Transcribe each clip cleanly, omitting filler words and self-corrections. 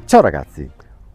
Ciao ragazzi,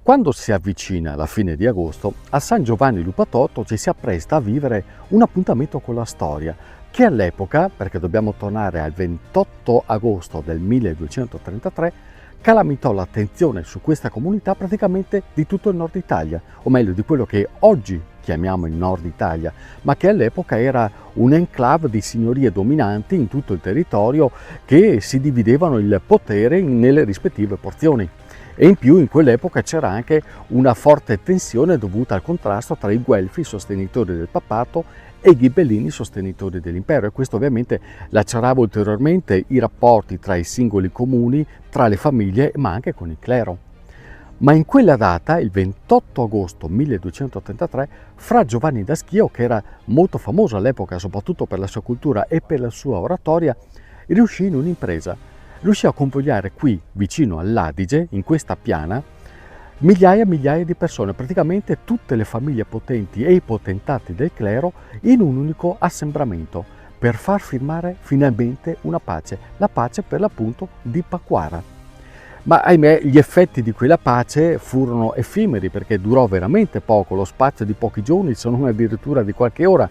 quando si avvicina la fine di agosto, a San Giovanni Lupatotto ci si appresta a vivere un appuntamento con la storia, che all'epoca, perché dobbiamo tornare al 28 agosto del 1233, calamitò l'attenzione su questa comunità praticamente di tutto il nord Italia, o meglio di quello che oggi chiamiamo il nord Italia, ma che all'epoca era un enclave di signorie dominanti in tutto il territorio che si dividevano il potere nelle rispettive porzioni. E in più in quell'epoca c'era anche una forte tensione dovuta al contrasto tra i Guelfi, sostenitori del papato, e i Ghibellini, sostenitori dell'impero, e questo ovviamente lacerava ulteriormente i rapporti tra i singoli comuni, tra le famiglie, ma anche con il clero. Ma in quella data, il 28 agosto 1233, Fra Giovanni da Schio, che era molto famoso all'epoca soprattutto per la sua cultura e per la sua oratoria, riuscì in un'impresa. Riuscì a convogliare qui, vicino all'Adige, in questa piana, migliaia e migliaia di persone, praticamente tutte le famiglie potenti e i potentati del clero, in un unico assembramento, per far firmare finalmente una pace, la pace per l'appunto di Paquara. Ma ahimè gli effetti di quella pace furono effimeri, perché durò veramente poco, lo spazio di pochi giorni, se non addirittura di qualche ora,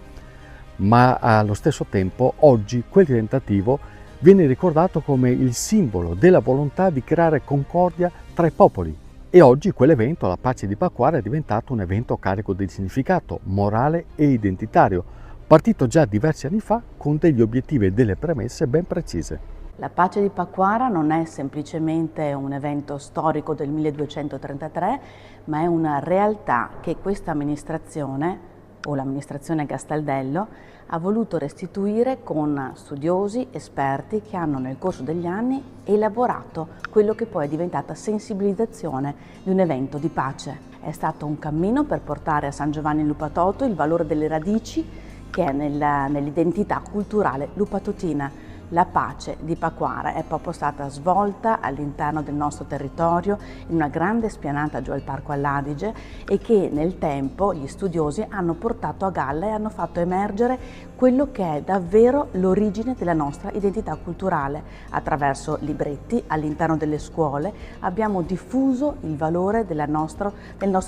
ma allo stesso tempo oggi quel tentativo viene ricordato come il simbolo della volontà di creare concordia tra i popoli. E oggi quell'evento, la pace di Paquara, è diventato un evento carico di significato morale e identitario, partito già diversi anni fa con degli obiettivi e delle premesse ben precise. La pace di Paquara non è semplicemente un evento storico del 1233, ma è una realtà che questa amministrazione, o l'amministrazione Castaldello, ha voluto restituire con studiosi, esperti che hanno nel corso degli anni elaborato quello che poi è diventata sensibilizzazione di un evento di pace. È stato un cammino per portare a San Giovanni Lupatotto il valore delle radici che è nell'identità culturale lupatotina. La pace di Paquara è proprio stata svolta all'interno del nostro territorio in una grande spianata giù al Parco all'Adige, e che nel tempo gli studiosi hanno portato a galla e hanno fatto emergere quello che è davvero l'origine della nostra identità culturale. Attraverso libretti all'interno delle scuole abbiamo diffuso il valore del nostro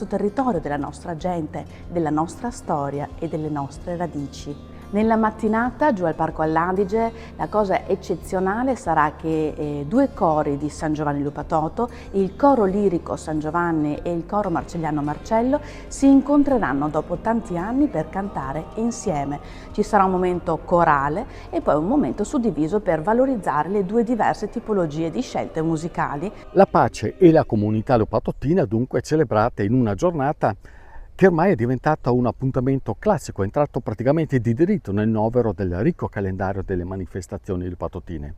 territorio, della nostra gente, della nostra storia e delle nostre radici. Nella mattinata giù al Parco all'Adige la cosa eccezionale sarà che due cori di San Giovanni Lupatotto, il coro lirico San Giovanni e il coro marcelliano Marcello, si incontreranno dopo tanti anni per cantare insieme. Ci sarà un momento corale e poi un momento suddiviso per valorizzare le due diverse tipologie di scelte musicali. La pace e la comunità lupatottina dunque celebrate in una giornata che ormai è diventata un appuntamento classico, è entrato praticamente di diritto nel novero del ricco calendario delle manifestazioni lupatottine.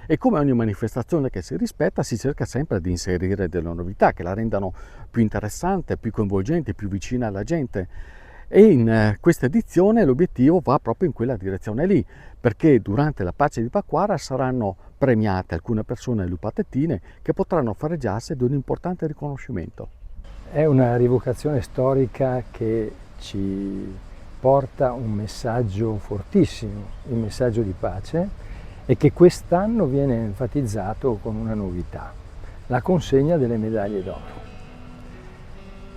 E come ogni manifestazione che si rispetta, si cerca sempre di inserire delle novità che la rendano più interessante, più coinvolgente, più vicina alla gente. E in questa edizione l'obiettivo va proprio in quella direzione lì, perché durante la pace di Paquara saranno premiate alcune persone lupatottine che potranno fregiarsi di un importante riconoscimento. È una rievocazione storica che ci porta un messaggio fortissimo, il messaggio di pace, e che quest'anno viene enfatizzato con una novità, la consegna delle medaglie d'oro.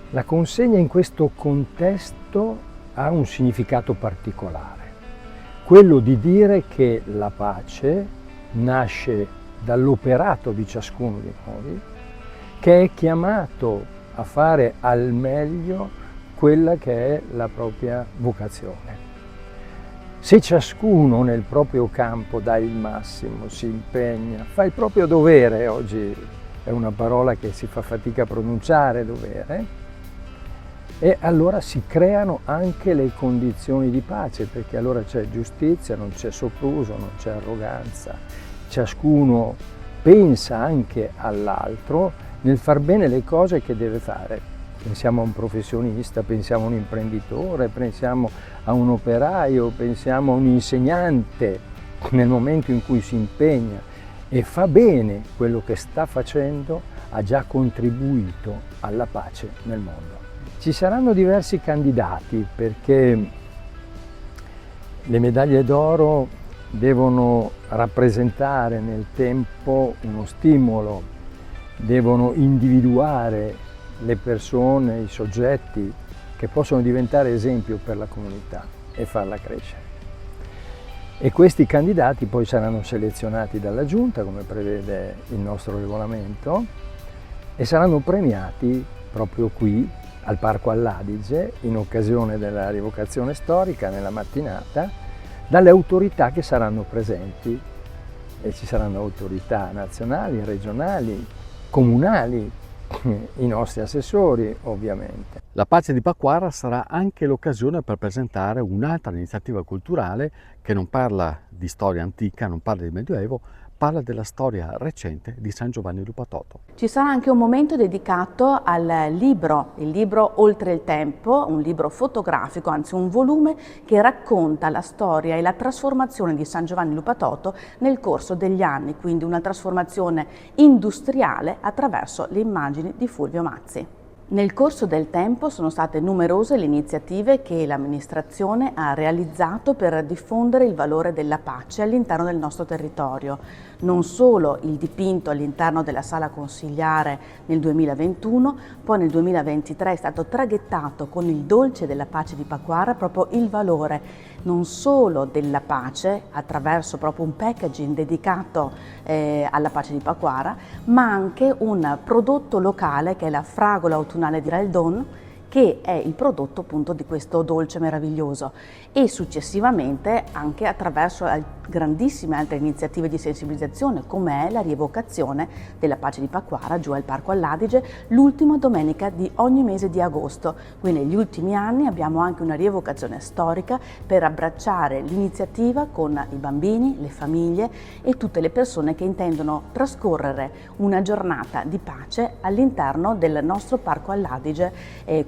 La consegna in questo contesto ha un significato particolare, quello di dire che la pace nasce dall'operato di ciascuno di noi, che è chiamato a fare al meglio quella che è la propria vocazione. Se ciascuno nel proprio campo dà il massimo, si impegna, fa il proprio dovere, oggi è una parola che si fa fatica a pronunciare, dovere, e allora si creano anche le condizioni di pace, perché allora c'è giustizia, non c'è sopruso, non c'è arroganza, ciascuno pensa anche all'altro nel far bene le cose che deve fare. Pensiamo a un professionista, pensiamo a un imprenditore, pensiamo a un operaio, pensiamo a un insegnante. Nel momento in cui si impegna e fa bene quello che sta facendo, ha già contribuito alla pace nel mondo. Ci saranno diversi candidati, perché le medaglie d'oro devono rappresentare nel tempo uno stimolo devono individuare le persone, i soggetti che possono diventare esempio per la comunità e farla crescere. E questi candidati poi saranno selezionati dalla Giunta, come prevede il nostro regolamento, e saranno premiati proprio qui al Parco all'Adige, in occasione della rievocazione storica, nella mattinata, dalle autorità che saranno presenti. E ci saranno autorità nazionali, regionali, comunali, i nostri assessori ovviamente. La Pace di Paquara sarà anche l'occasione per presentare un'altra iniziativa culturale che non parla di storia antica, non parla di Medioevo, parla della storia recente di San Giovanni Lupatoto. Ci sarà anche un momento dedicato al libro, il libro Oltre il Tempo, un libro fotografico, anzi un volume che racconta la storia e la trasformazione di San Giovanni Lupatoto nel corso degli anni, quindi una trasformazione industriale attraverso le immagini di Fulvio Mazzi. Nel corso del tempo sono state numerose le iniziative che l'amministrazione ha realizzato per diffondere il valore della pace all'interno del nostro territorio. Non solo il dipinto all'interno della sala consigliare nel 2021, poi nel 2023 è stato traghettato con il dolce della pace di Paquara proprio il valore non solo della pace attraverso proprio un packaging dedicato alla pace di Paquara, ma anche un prodotto locale che è la fragola autunnale di Raldon, che è il prodotto appunto di questo dolce meraviglioso, e successivamente anche attraverso grandissime altre iniziative di sensibilizzazione, come è la rievocazione della pace di Paquara giù al Parco all'Adige l'ultima domenica di ogni mese di agosto. Quindi negli ultimi anni abbiamo anche una rievocazione storica per abbracciare l'iniziativa con i bambini, le famiglie e tutte le persone che intendono trascorrere una giornata di pace all'interno del nostro Parco all'Adige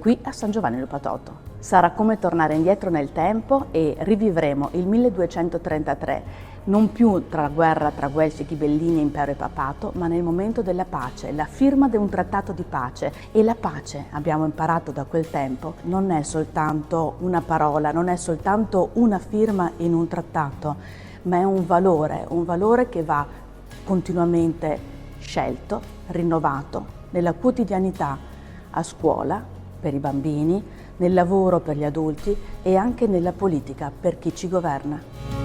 qui a San Giovanni Lupatoto. Sarà come tornare indietro nel tempo e rivivremo il 1233, non più tra guerra tra Guelfi, Ghibellini, Impero e Papato, ma nel momento della pace, la firma di un trattato di pace. E la pace, abbiamo imparato da quel tempo, non è soltanto una parola, non è soltanto una firma in un trattato, ma è un valore che va continuamente scelto, rinnovato nella quotidianità, a scuola, per i bambini, nel lavoro per gli adulti e anche nella politica per chi ci governa.